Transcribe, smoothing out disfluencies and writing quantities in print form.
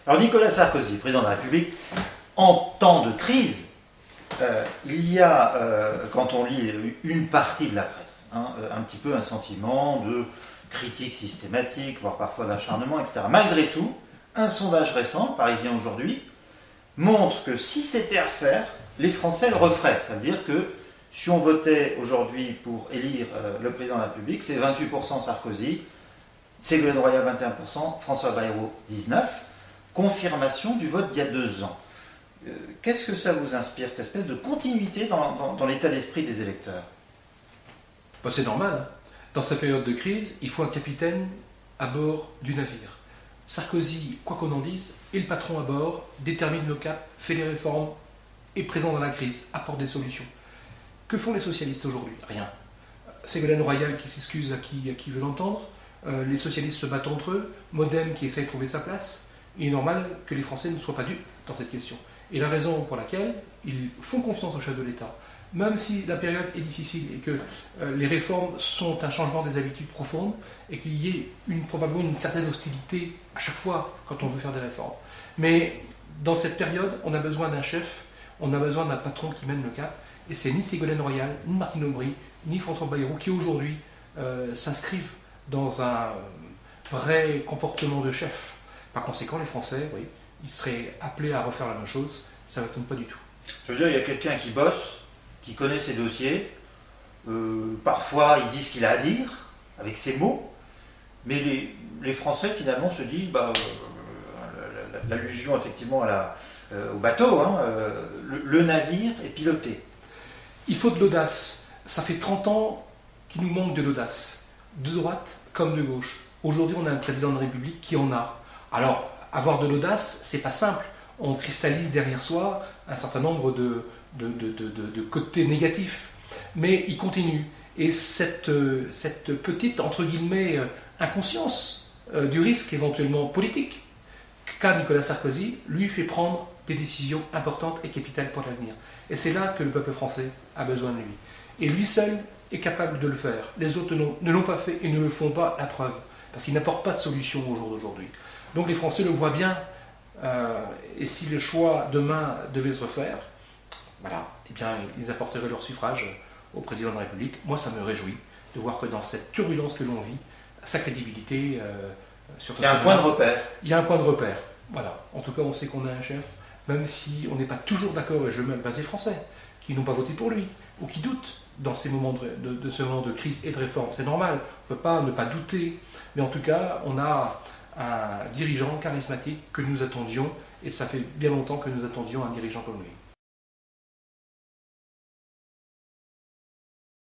Alors Nicolas Sarkozy, président de la République, en temps de crise, il y a, quand on lit une partie de la presse, un petit peu un sentiment de critique systématique, voire parfois d'acharnement, etc. Malgré tout, un sondage récent, Parisien aujourd'hui, montre que si c'était à refaire, les Français le referaient. Ça veut dire que si on votait aujourd'hui pour élire le président de la République, c'est 28% Sarkozy, Ségolène Royal 21%, François Bayrou 19%, confirmation du vote d'il y a 2 ans. Qu'est-ce que ça vous inspire, cette espèce de continuité dans l'état d'esprit des électeurs? C'est normal. Dans cette période de crise, il faut un capitaine à bord du navire. Sarkozy, quoi qu'on en dise, est le patron à bord, détermine le cap, fait les réformes, est présent dans la crise, apporte des solutions. Que font les socialistes aujourd'hui? Rien. Ségolène Royal qui s'excuse à qui veut l'entendre, les socialistes se battent entre eux, Modem qui essaie de trouver sa place. Il est normal que les Français ne soient pas dupes dans cette question. Et la raison pour laquelle ils font confiance au chef de l'État, même si la période est difficile et que les réformes sont un changement des habitudes profondes et qu'il y ait probablement une certaine hostilité à chaque fois quand on veut faire des réformes. Mais dans cette période, on a besoin d'un chef, on a besoin d'un patron qui mène le cap, et c'est ni Ségolène Royal, ni Martine Aubry, ni François Bayrou qui aujourd'hui s'inscrivent dans un vrai comportement de chef. Par conséquent, les Français, oui, ils seraient appelés à refaire la même chose, ça ne m'étonne pas du tout. Je veux dire, il y a quelqu'un qui bosse, qui connaît ses dossiers, parfois il dit ce qu'il a à dire, avec ses mots, mais les Français finalement se disent, l'allusion effectivement au bateau, le navire est piloté. Il faut de l'audace. Ça fait 30 ans qu'il nous manque de l'audace, de droite comme de gauche. Aujourd'hui, on a un président de la République qui en a. Alors, avoir de l'audace, c'est pas simple. On cristallise derrière soi un certain nombre de côtés négatifs. Mais il continue. Et cette petite, entre guillemets, inconscience du risque éventuellement politique qu'a Nicolas Sarkozy, lui fait prendre des décisions importantes et capitales pour l'avenir. Et c'est là que le peuple français a besoin de lui. Et lui seul est capable de le faire. Les autres ne l'ont pas fait et ne le font pas, la preuve. Parce qu'il n'apporte pas de solution au jour d'aujourd'hui. Donc les Français le voient bien. Et si le choix demain devait se refaire, voilà, eh bien, ils apporteraient leur suffrage au président de la République. Moi, ça me réjouit de voir que dans cette turbulence que l'on vit, sa crédibilité... il y a un point de repère. Il y a un point de repère. Voilà. En tout cas, on sait qu'on a un chef, même si on n'est pas toujours d'accord, et je mets pas des Français, qui n'ont pas voté pour lui, ou qui doutent dans ces moments de ce moment de crise et de réforme. C'est normal, on ne peut pas ne pas douter. Mais en tout cas, on a un dirigeant charismatique que nous attendions, et ça fait bien longtemps que nous attendions un dirigeant comme lui.